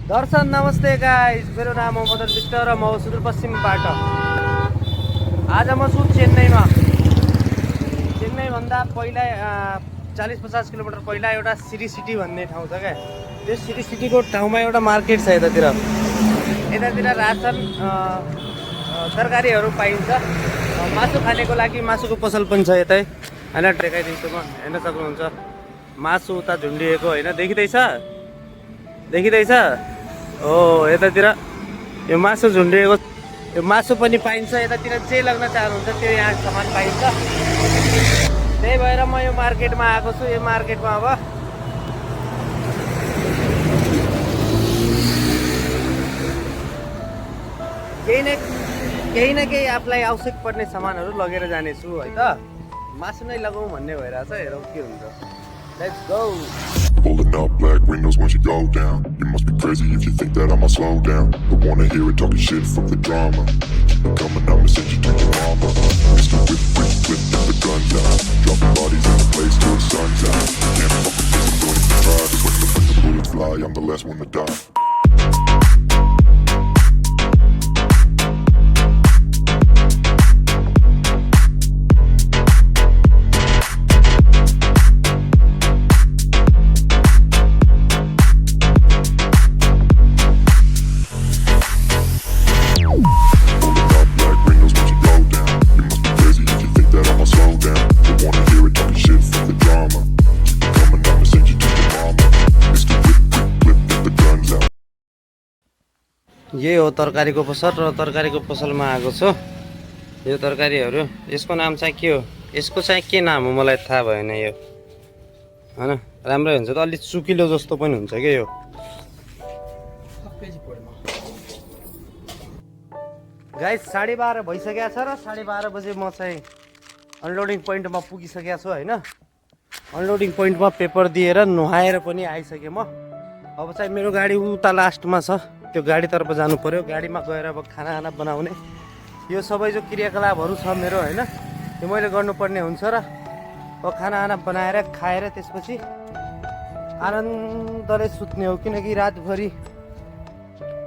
दर्शन नमस्ते गाइस, मेरो नाम हो मदन विष्ट र म सुदूरपश्चिमबाट। आज म छु चेन्नईमा। चेन्नईभन्दा पहिला 40-50 किलोमिटर पहिला एउटा सिटी सिटी भन्ने ठाउँ छ क्या। त्यो सिटी सिटीको ठाउँमा एउटा मार्केट छ। यतातिर रासन तरकारीहरू पाइन्छ। मासु खानेको लागि मासुको पसल पनि छ यतै। होइन देखाइदिन्छु म, हेर्न सक्नुहुन्छ। मासु उता झुन्डिएको होइन, देखिँदैछ। हो यतातिर यो मासु झुन्डिएको, यो मासु पनि पाइन्छ। यतातिर जे लग्न चाहनुहुन्छ त्यो यहाँ सामान पाइन्छ। त्यही भएर म यो मार्केटमा आएको छु। यो मार्केटमा अब केही न केही आफूलाई आवश्यक पर्ने सामानहरू लगेर जानेछु है त। मासु नै लगाउँ भन्ने भइरहेछ, हेरौँ के हुन्छ। Let's go. Pulling up black windows when she go down. You must be crazy if you think that I'ma slow down. Don't wanna hear it talking shit, fuck the drama. Keep it coming, I'ma send you to your mama. Mr. Whip, get the guns out. Dropping bodies in the place till the sun's out. Can't fuck with this, I'm going to try. Just when the bullets fly, I'm the last one to die. यही हो तरकारीको पसल र तरकारीको पसलमा आएको छु। यो तरकारीहरू, यसको नाम चाहिँ के हो, यसको चाहिँ के नाम हो मलाई थाहा भएन। यो होइन राम्रै हुन्छ त, अलिक सुकिलो जस्तो पनि हुन्छ क्या यो। गाइस 12:30 भइसकेको छ र 12:30 बजे म चाहिँ अनलोडिङ पोइन्टमा पुगिसकेको छु होइन। अनलोडिङ पोइन्टमा पेपर दिएर नुहाएर पनि आइसकेँ म। अब चाहिँ मेरो गाडी उता लास्टमा छ, त्यो गाडीतर्फ जानु पर्यो। गाडीमा गएर अब खाना बनाउने यो सबै जो क्रियाकलापहरू छ मेरो होइन, त्यो मैले गर्नुपर्ने हुन्छ र अब खाना बनाएर खाएर त्यसपछि आनन्दले सुत्ने हो। किनकि रातभरि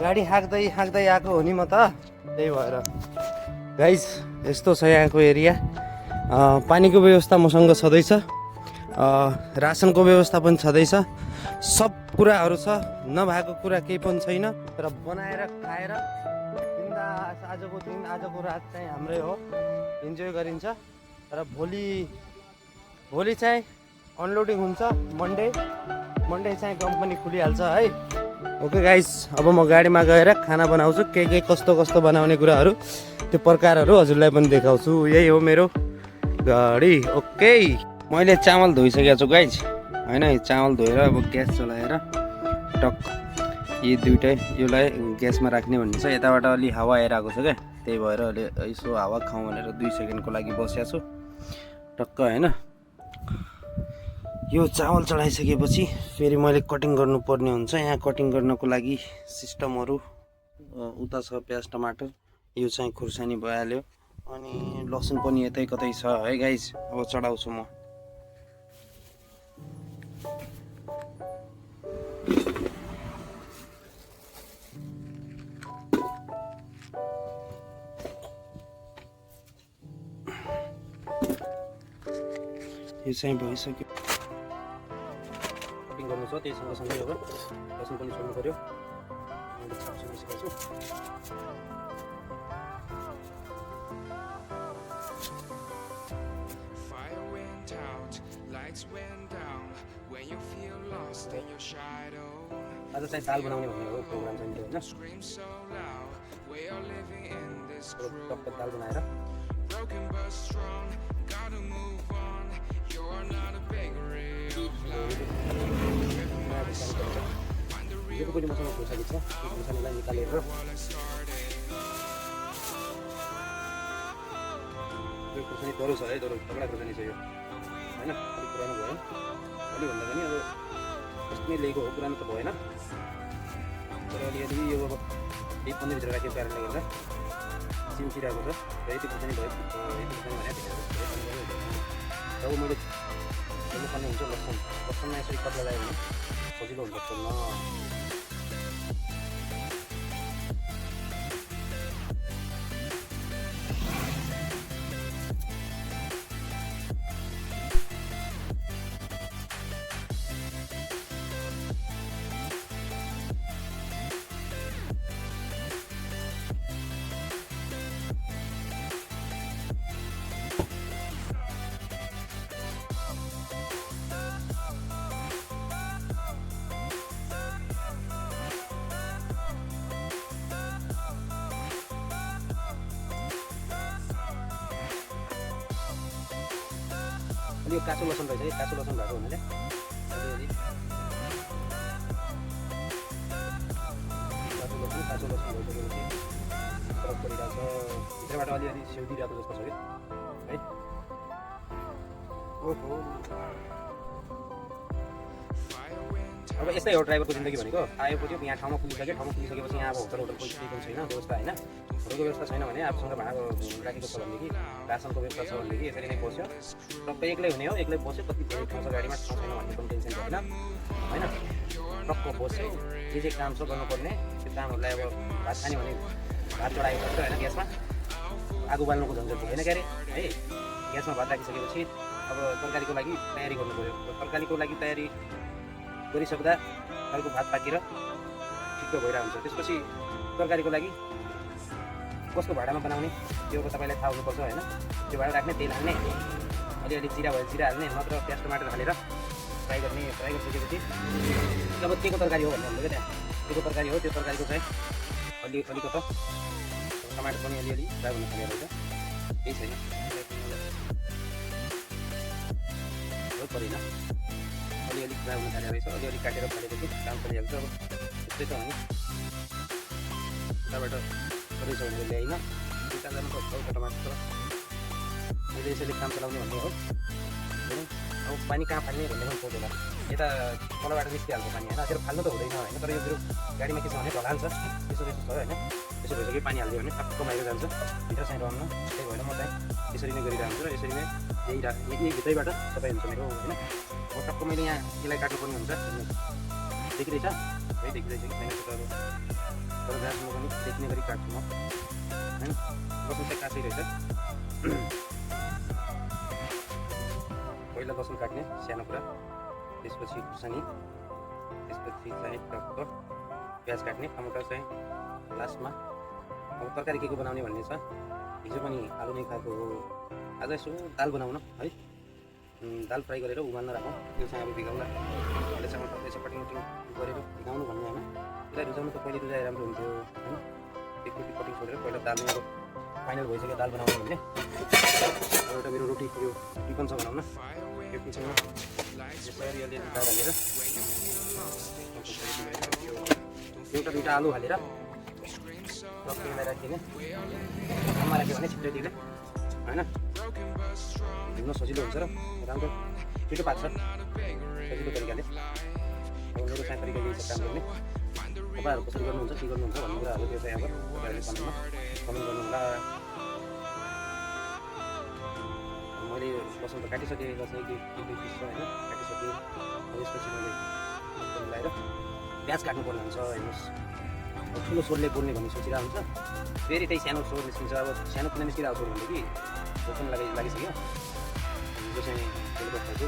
गाडी हाँक्दै आएको हो नि म त। त्यही भएर गाइस यस्तो छ यहाँको एरिया। पानीको व्यवस्था मसँग छँदैछ, रासनको व्यवस्था पनि छँदैछ, सब कुराहरू छ। नभएको कुरा केही पनि छैन। तर बनाएर खाएर बिन्दास आजको दिन, आजको रात चाहिँ हाम्रै हो, इन्जोय गरिन्छ। र भोलि चाहिँ अनलोडिङ हुन्छ। मन्डे चाहिँ कम्पनी खुलिहाल्छ है। ओके गाइस, अब म गाडीमा गएर खाना बनाउँछु। के कस्तो बनाउने कुराहरू, त्यो प्रकारहरू हजुरलाई पनि देखाउँछु। यही हो मेरो गाडी। ओके, मैले चामल धोइसकेको छु गाइस होइन। चामल धोएर अब ग्यास चलाएर टक यी दुइटै योलाई ग्यासमा राख्ने भन्ने छ। यताबाट अलि हावा आइरहेको छ क्या, त्यही भएर अहिले यसो हावा खाउँ भनेर 2 सेकेन्डको लागि बसेको छु टक्क होइन। यो चामल चढाइसकेपछि फेरि मैले कटिङ गर्नुपर्ने हुन्छ। यहाँ कटिङ गर्नको लागि सिस्टमहरू उता छ, प्याज टमाटर, यो चाहिँ खुर्सानी भइहाल्यो, अनि लसुन पनि यतै कतै छ है गाइस। अब चढाउँछु म। यो चाहिँ भइसक्यो, कटिङ गर्नु छ। त्यही सँगसँगै अब लसुन पनि छोड्नु पऱ्यो। मैले छापिसकेको छु। आज चाहिँ दाल बनाउने भन्ने हो प्रोग्राम चाहिँ होइन। टक्क दाल बनाएर यो पनि मसँग खुर्सानी छ, खुर्सानीलाई निकालेर यो खुर्सानी तरो छ है, तगडा खुर्सानी छ यो होइन। अलिक पुरानो भयो, अलिकभन्दा पनि अब फर्स्टमै ल्याएको हो, पुरानो त भएन। तर अलिअलि यो अब 1-15 भित्र राखेको कारणले गर्दा चिम्किरहेको छ। र यति खुर्सानी भयो, यति खुर्सानी भने अब मैले गर्नुपर्ने हुन्छ। लसुन यसरी कत्ला लगायो भने सजिलो हुन्छ। अनि यो काँचो लसुन रहेछ, काँचो लसुन भएको हुनाले अलिअलि काँचो लसुन भइसकेपछि फरक परिरहेको छ, भित्रबाट अलिअलि सेउदिरहेको जस्तो छ कि है। ओहो, अब यस्तै हो ड्राइभरको जिन्दगी भनेको। आयो पुग्यो यहाँ ठाउँमा पुगिसक्यो, ठाउँमा पुगिसकेपछि यहाँ अब होटल कोही केही पनि छैन व्यवस्था होइन। होटलको व्यवस्था छैन भने आफूसँग भाडा राखेको छ भनेदेखि, रासनको व्यवस्था छ भनेदेखि यसरी नै बस्यो। टक्क एक्लै हुने हो, एक्लै बस्यो, कति धेरै ठाउँ छ गाडीमा, ठाउँ छैन भन्ने पनि टेन्सन छैन होइन। टक्क बस्यो, जे काम छ गर्नुपर्ने त्यो कामहरूलाई। अब भात खाने भने भात चढाएको छ होइन ग्यासमा, आगो बाल्नुको झन्झट भएन क्यारे है। ग्यासमा भात राखिसकेपछि अब तरकारीको लागि तयारी गर्नु पऱ्यो। तरकारीको लागि तयारी गरिसक्दा अर्को भात पाकेर ठिक्क भइरहेको हुन्छ। त्यसपछि तरकारीको लागि कस्तो भाँडामा बनाउने त्यो अब तपाईँलाई थाहा हुनुपर्छ होइन। त्यो भाँडा राख्ने, तेल हाल्ने, अलिअलि जिरा भयो जिरा हाल्ने, नत्र प्याज टमाटर हालेर फ्राई गर्ने। फ्राई गरिसकेपछि अब के को तरकारी हो भन्ने हुन्छ क्या, त्यहाँ के को तरकारी हो, त्यो तरकारीको चाहिँ अलिकति टमाटर पनि अलिअलि फ्राई हुन थालेको रहेछ, केही छैन परेन, अलिअलि फ्राई हुन थालेको रहेछ। अलिअलि काटेर फालेपछि काम चलिहाल्छ। अब त्यस्तै छ भने उताबाट रहेछ भनेर ल्याइन, दुईवटा जानु पर्छ टमाटर, अहिले यसरी काम चलाउने भन्ने हो। अब पानी कहाँ फाल्ने भन्ने पनि सोच होला, यता तलबाट निस्किहाल्छ पानी होइन, त्यसरी फाल्नु त हुँदैन होइन। तर यो मेरो गाडीमा के छ भने ढलान छ, त्यसो छ होइन। त्यसो भइसक्यो पानी हालिदियो भने टक्क कमाएर जान्छ, भित्र चाहिँ रहन्न। त्यही भएर म चाहिँ यसरी नै गरिरहन्छु र यसरी नै यही भित्रैबाट सबै हुन्छ मेरो होइन। अब टक्क मैले यहाँ यसलाई काट्नुपर्ने हुन्छ, देखिरहेछ है, देखिरहेछ कि छैन त्यो तर ग्यासमा पनि देखिने गरी काट्छु म होइन। लसुन चाहिँ काँचै रहेछ। पहिला लसुन काट्ने सानो कुरा, त्यसपछि खुर्सानी, त्यसपछि चाहिँ टक्क प्याज काट्ने, टमाटर चाहिँ लास्टमा। अब तरकारी के को बनाउने भन्ने छ। हिजो पनि आलु नै खाएको हो, आज यसो दाल बनाउन है, दाल फ्राई गरेर उमाल्न राखौँ। त्यो चाहिँ अब भिगाउँला, अहिलेसम्म यसो कटिङ गरेर भिगाउनु भन्ने होइन। त्यसलाई रुचाउनु त पहिले रुचाए राम्रो हुन्थ्यो होइन। एकचोटि कटिङ छोडेर पहिला दाल अब फाइनल भइसक्यो दाल बनाउनु भन्ने। एउटा मेरो रोटी यो टिफन छ भनौँ न, यो किचनमा यसरी अलिअलि दाल हालेर एउटा दुईवटा आलु हालेर टक्कै राखिने, आमा राख्यो भने छिट्टै दिने होइन, हिँड्नु सजिलो हुन्छ र राम्रो छिटो पाक्छ सजिलो तरिकाले। अब मेरो चाहिँ तरिका यही छ काम गर्ने। तपाईँहरू कसरी गर्नुहुन्छ, के गर्नुहुन्छ भन्ने कुराहरू त्यो चाहिँ अब तपाईँहरूले कमेन्ट गर्नुहोला। मैले लसुन त काटिसकेँ, लसुन एक दुई पिस छ होइन, काटिसकेँ। यसपछि मैले मिलाएर प्याज काट्नुपर्ने हुन्छ हेर्नुहोस्। ठुलो स्वरले बोल्ने भन्ने सोचिरहेको हुन्छ, फेरि त्यही सानो स्वर निस्किन्छ। अब सानो किन निस्किरहेको छ भनेदेखि भोक लागिसक्यो। जो चाहिँ बेलुका खाएको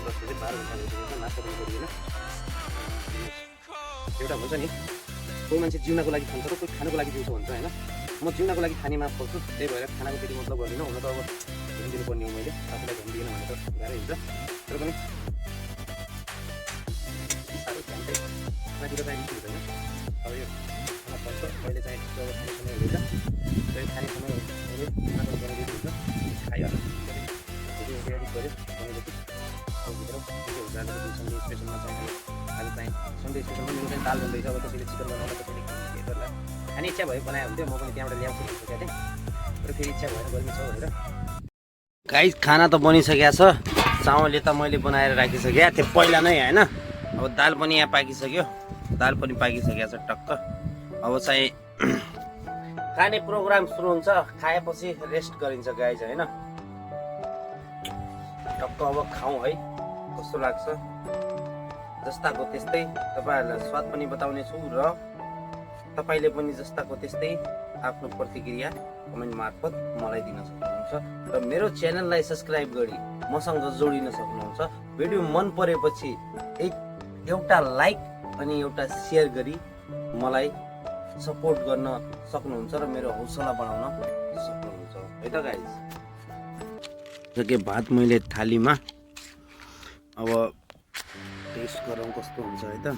10 बजे 12 घन्टा भइसकेको छ, नास्ता पनि गरिएन। एउटा भन्छ नि, कोही मान्छे जिउनको लागि खान्छ र कोही खानुको लागि जिउँछ भन्छ होइन। म जिउनको लागि खानेमा पर्छु, त्यही भएर खानाको त्यति मतलब गर्दिनँ। हुन त अब ध्यान दिनुपर्ने हो, मैले आफूलाई ध्यान दिएन भने त गाह्रै हुन्छ। तर पनि साह्रो ध्यान चाहिँ खानातिर चाहिँ निस्किनु हुँदैन। अब यो खाना पर्छ, अहिले चाहिँ जब खाने समय हुँदैछ, त्यही खाने समय अहिले खाना बनाइदिएको हुन्छ, खाइहाल्छ। रेडी गऱ्यो भनेपछि अब भित्र के हुन्छ, आज सन्डे स्पेसलमा चाहिँ आज चाहिँ सन्डे स्पेसलमा मेरो चाहिँ दाल बन्दैछ। अब त्यसैले चिकन बनाउँदा त्यसैले के गर्दा खाने इच्छा भयो बनायो हुन्थ्यो, म पनि त्यहाँबाट ल्याउँछु भनेको थिएँ। तर फेरि इच्छा भएर गर्मी छ भनेर। गाइस खाना त बनिसकेको छ, चामलले त मैले बनाएर राखिसकेँ त्यो पहिला नै होइन। अब दाल पनि यहाँ पाकिसक्यो, दाल पनि पाकिसकेको छ टक्क। अब चाहिँ खाने प्रोग्राम सुरु हुन्छ, खाएपछि रेस्ट गरिन्छ गाइस होइन। टक्क अब खाउँ है, कस्तो लाग्छ। जस्ताको त्यस्तै तपाईँहरूलाई स्वाद पनि बताउने छु र तपाईँले पनि जस्ताको त्यस्तै आफ्नो प्रतिक्रिया कमेन्ट मार्फत मलाई दिन सक्नुहुन्छ र मेरो च्यानललाई सब्स्क्राइब गरी मसँग जोडिन सक्नुहुन्छ। भिडियो मन परेपछि एउटा लाइक अनि एउटा सेयर गरी मलाई सपोर्ट गर्न सक्नुहुन्छ र मेरो हौसला बढाउन सक्नुहुन्छ है त गाइस। सके भात मैले थालीमा, अब टेस्ट गरौँ कस्तो हुन्छ है त।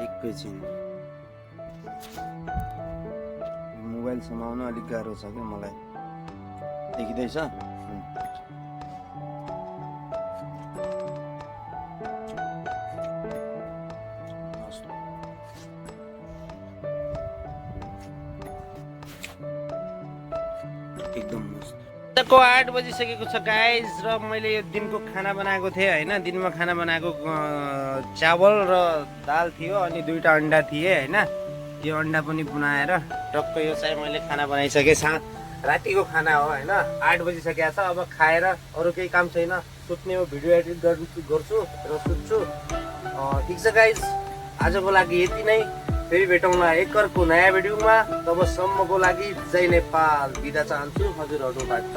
एकैछिन मोबाइल समाउन अलिक गाह्रो छ कि मलाई, देखिँदैछ एकदम मस्त। आजको 8 बजिसकेको छ गाइज र मैले यो दिनको खाना बनाएको थिएँ होइन। दिनमा खाना बनाएको चावल र दाल थियो अनि 2टा अन्डा थिए होइन। यो अन्डा पनि बनाएर टक्क यो चाहिँ मैले खाना बनाइसकेँ। रातिको खाना हो होइन। 8 बजिसकेको छ। अब खाएर अरू केही काम छैन, सुत्ने हो, भिडियो एडिट गर्छु र सुत्छु। ठिक छ गाइज, आजको लागि यति नै। फेरि भेटौँला एक अर्को नयाँ भिडियोमा। तबसम्मको लागि जय नेपाल, बिदा चाहन्छु हजुरहरूबाट।